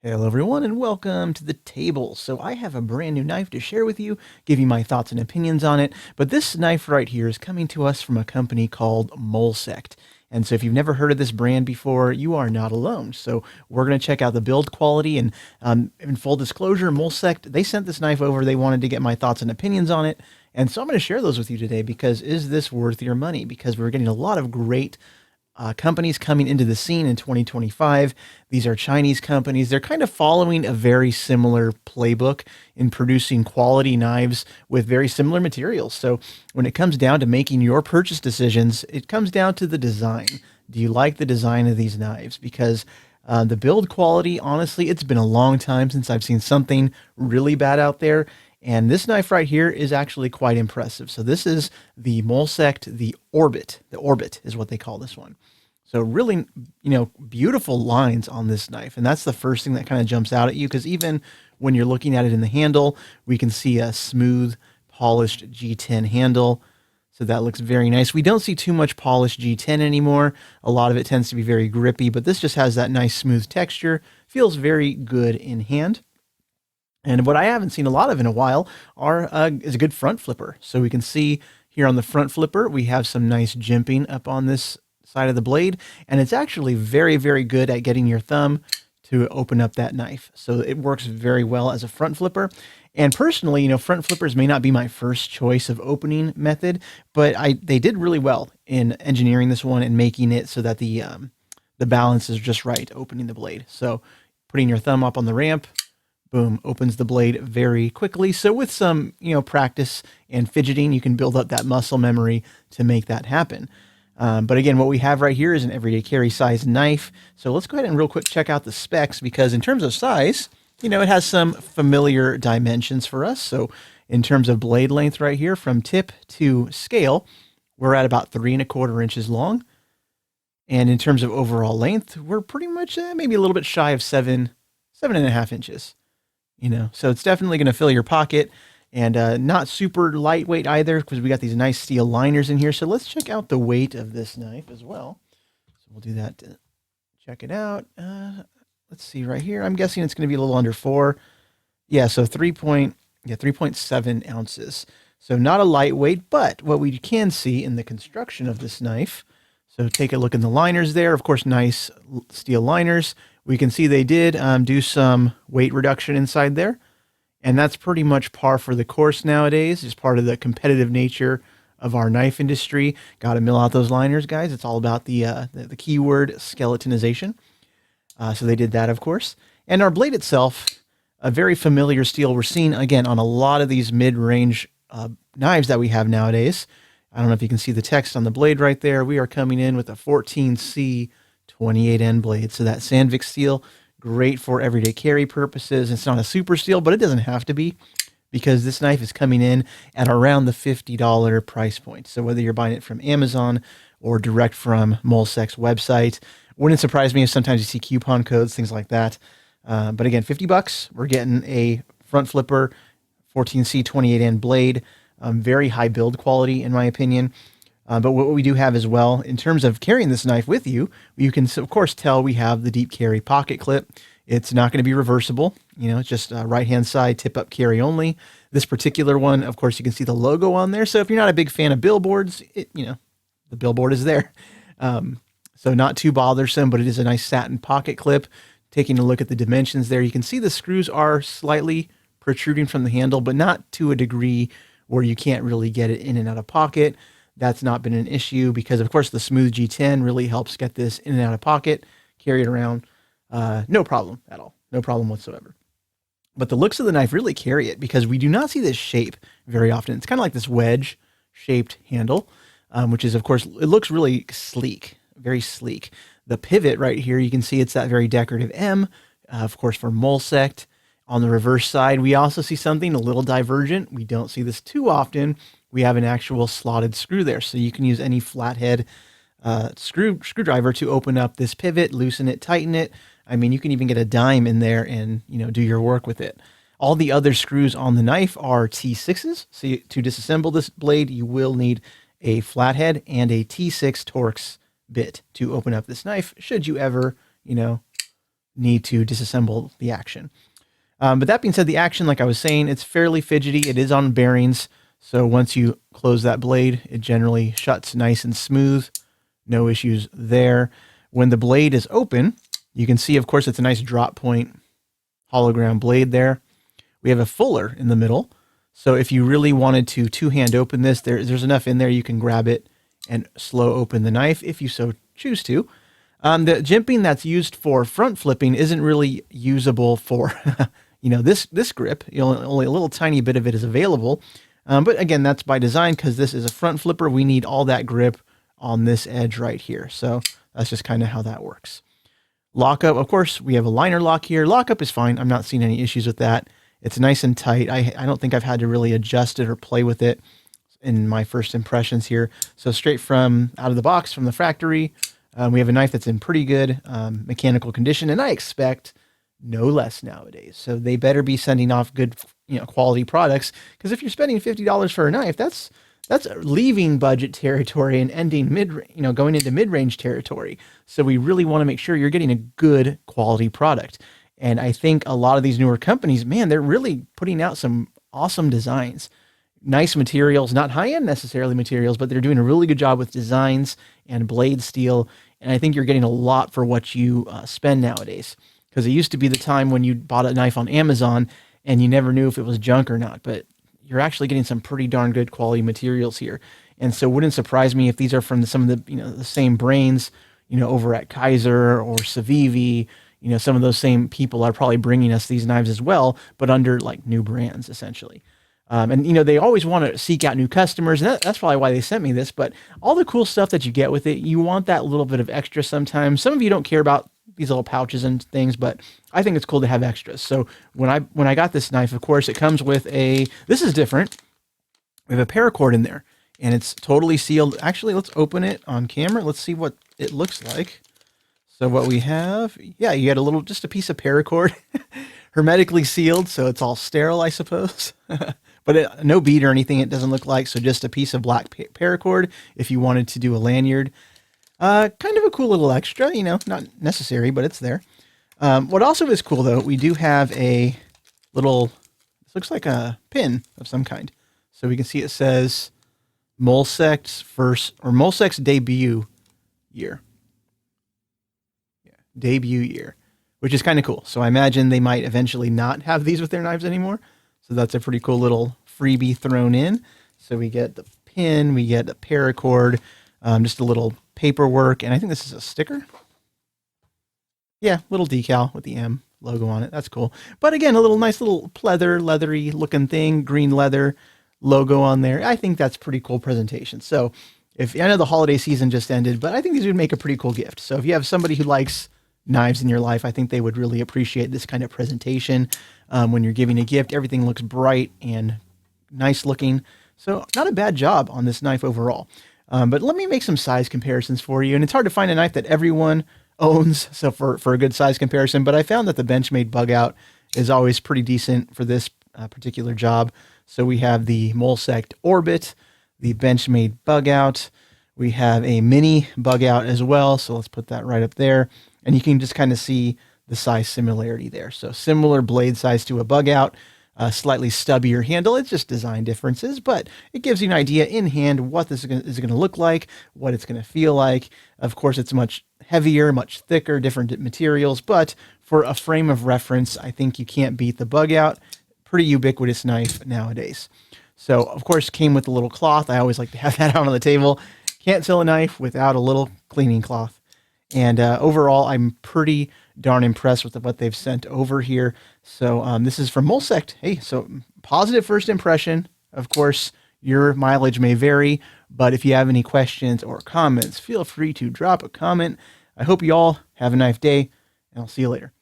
Hello everyone and welcome to the table. So I have a brand new knife to share with you, give you my thoughts and opinions on it. But this knife right here is coming to us from a company called Molsect. And so if you've never heard of this brand before, you are not alone. So we're going to check out the build quality and in full disclosure, Molsect, they sent this knife over. They wanted to get my thoughts and opinions on it. And so I'm going to share those with you today because is this worth your money? Because we're getting a lot of great companies coming into the scene in 2025. These are Chinese companies. They're kind of following a very similar playbook in producing quality knives with very similar materials. So when it comes down to making your purchase decisions, it comes down to the design. Do you like the design of these knives? Because the build quality, honestly, it's been a long time since I've seen something really bad out there. And this knife right here is actually quite impressive. So this is the Molsect, the Orbit. The Orbit is what they call this one. So really, beautiful lines on this knife. And that's the first thing that kind of jumps out at you, because even when you're looking at it in the handle, we can see a smooth, polished G10 handle. So that looks very nice. We don't see too much polished G10 anymore. A lot of it tends to be very grippy, but this just has that nice smooth texture. Feels very good in hand. And what I haven't seen a lot of in a while is a good front flipper. So we can see here on the front flipper, we have some nice jimping up on this side of the blade. And it's actually very, very good at getting your thumb to open up that knife. So it works very well as a front flipper. And personally, front flippers may not be my first choice of opening method, but they did really well in engineering this one and making it so that the balance is just right, opening the blade. So putting your thumb up on the ramp, boom, opens the blade very quickly. So with some, practice and fidgeting, you can build up that muscle memory to make that happen. But again, what we have right here is an everyday carry size knife. So let's go ahead and real quick check out the specs, because in terms of size, it has some familiar dimensions for us. So in terms of blade length right here from tip to scale, we're at about 3¼ inches long. And in terms of overall length, we're pretty much maybe a little bit shy of 7.5 inches. So it's definitely going to fill your pocket, and not super lightweight either, because we got these nice steel liners in here. So let's check out the weight of this knife as well. So we'll do that to check it out. Let's see right here. I'm guessing it's going to be a little under 4. Yeah, so 3.7 ounces. So not a lightweight, but what we can see in the construction of this knife, so take a look in the liners there. Of course, nice steel liners. We can see they did do some weight reduction inside there. And that's pretty much par for the course nowadays. It's part of the competitive nature of our knife industry. Got to mill out those liners, guys. It's all about the keyword skeletonization. So they did that, of course. And our blade itself, a very familiar steel. We're seeing, again, on a lot of these mid-range knives that we have nowadays. I don't know if you can see the text on the blade right there. We are coming in with a 14C 28N blade. So that Sandvik steel, great for everyday carry purposes. It's not a super steel, but it doesn't have to be, because this knife is coming in at around the $50 price point. So whether you're buying it from Amazon or direct from Molsec's website, wouldn't surprise me if sometimes you see coupon codes, things like that. But again, $50, we're getting a front flipper 14C 28N blade, very high build quality in my opinion. But what we do have as well, in terms of carrying this knife with you, you can, of course, tell we have the deep carry pocket clip. It's not going to be reversible. It's just right-hand side, tip-up carry only. This particular one, of course, you can see the logo on there. So if you're not a big fan of billboards, the billboard is there. So not too bothersome, but it is a nice satin pocket clip. Taking a look at the dimensions there, you can see the screws are slightly protruding from the handle, but not to a degree where you can't really get it in and out of pocket. That's not been an issue, because, of course, the smooth G10 really helps get this in and out of pocket, carry it around. No problem at all. No problem whatsoever. But the looks of the knife really carry it, because we do not see this shape very often. It's kind of like this wedge-shaped handle, which is, of course, it looks really sleek, very sleek. The pivot right here, you can see it's that very decorative M, of course, for Molsect. On the reverse side, we also see something a little divergent. We don't see this too often. We have an actual slotted screw there. So you can use any flathead screwdriver to open up this pivot, loosen it, tighten it. I mean, you can even get a dime in there and, do your work with it. All the other screws on the knife are T6s. So to disassemble this blade, you will need a flathead and a T6 Torx bit to open up this knife, should you ever, need to disassemble the action. But that being said, the action, like I was saying, it's fairly fidgety. It is on bearings. So once you close that blade, it generally shuts nice and smooth. No issues there. When the blade is open, you can see, of course, it's a nice drop point hologram blade there. We have a fuller in the middle. So if you really wanted to two-hand open this, there's enough in there you can grab it and slow open the knife if you so choose to. The jimping that's used for front flipping isn't really usable for this grip. Only a little tiny bit of it is available. But again, that's by design because this is a front flipper. We need all that grip on this edge right here. So that's just kind of how that works. Lockup, of course, we have a liner lock here. Lockup is fine. I'm not seeing any issues with that. It's nice and tight. I don't think I've had to really adjust it or play with it in my first impressions here. So straight from out of the box from the factory, we have a knife that's in pretty good mechanical condition, and I expect no less nowadays. So they better be sending off good, quality products, because if you're spending $50 for a knife, that's leaving budget territory and ending going into mid-range territory. So we really want to make sure you're getting a good quality product. And I think a lot of these newer companies, man, they're really putting out some awesome designs. Nice materials, not high-end necessarily materials, but they're doing a really good job with designs and blade steel. And I think you're getting a lot for what you spend nowadays. Because it used to be the time when you bought a knife on Amazon and you never knew if it was junk or not. But you're actually getting some pretty darn good quality materials here. And so it wouldn't surprise me if these are from some of the, the same brains, over at Kaiser or Civivi. Some of those same people are probably bringing us these knives as well, but under like new brands essentially. And they always want to seek out new customers, and that's probably why they sent me this. But all the cool stuff that you get with it, you want that little bit of extra sometimes. Some of you don't care about these little pouches and things, but I think it's cool to have extras. So when I got this knife, of course, it comes with this is different. We have a paracord in there, and it's totally sealed. Actually, let's open it on camera. Let's see what it looks like. So what we have, yeah, you had just a piece of paracord, hermetically sealed, so it's all sterile, I suppose. But no bead or anything, it doesn't look like. So just a piece of black paracord if you wanted to do a lanyard. Kind of a cool little extra, not necessary, but it's there. What also is cool, though, we do have a little, this looks like a pin of some kind. So we can see it says Molsect's debut year. Yeah, debut year, which is kind of cool. So I imagine they might eventually not have these with their knives anymore. So that's a pretty cool little freebie thrown in. So we get the pin, we get a paracord, just a little paperwork, and I think this is a sticker. Yeah, little decal with the M logo on it. That's cool. But again, a nice little leathery looking thing, green leather logo on there. I think that's pretty cool presentation. So I know the holiday season just ended, but I think these would make a pretty cool gift. So if you have somebody who likes knives in your life, I think they would really appreciate this kind of presentation. When you're giving a gift, everything looks bright and nice looking. So not a bad job on this knife overall. But let me make some size comparisons for you. And it's hard to find a knife that everyone owns, so for a good size comparison. But I found that the Benchmade bug out is always pretty decent for this particular job. So we have the Molsect ORBIT, the Benchmade bug out. We have a mini bug out as well. So let's put that right up there. And you can just kind of see the size similarity there. So similar blade size to a bug out, slightly stubbier handle. It's just design differences, but it gives you an idea in hand what this is going to look like, what it's going to feel like. Of course, it's much heavier, much thicker, different materials, but for a frame of reference, I think you can't beat the bug out. Pretty ubiquitous knife nowadays. So, of course, came with a little cloth. I always like to have that out on the table. Can't sell a knife without a little cleaning cloth. And overall, I'm pretty darn impressed with what they've sent over here. So this is from Molsect. Hey, so positive first impression. Of course, your mileage may vary, but if you have any questions or comments, feel free to drop a comment. I hope you all have a nice day, and I'll see you later.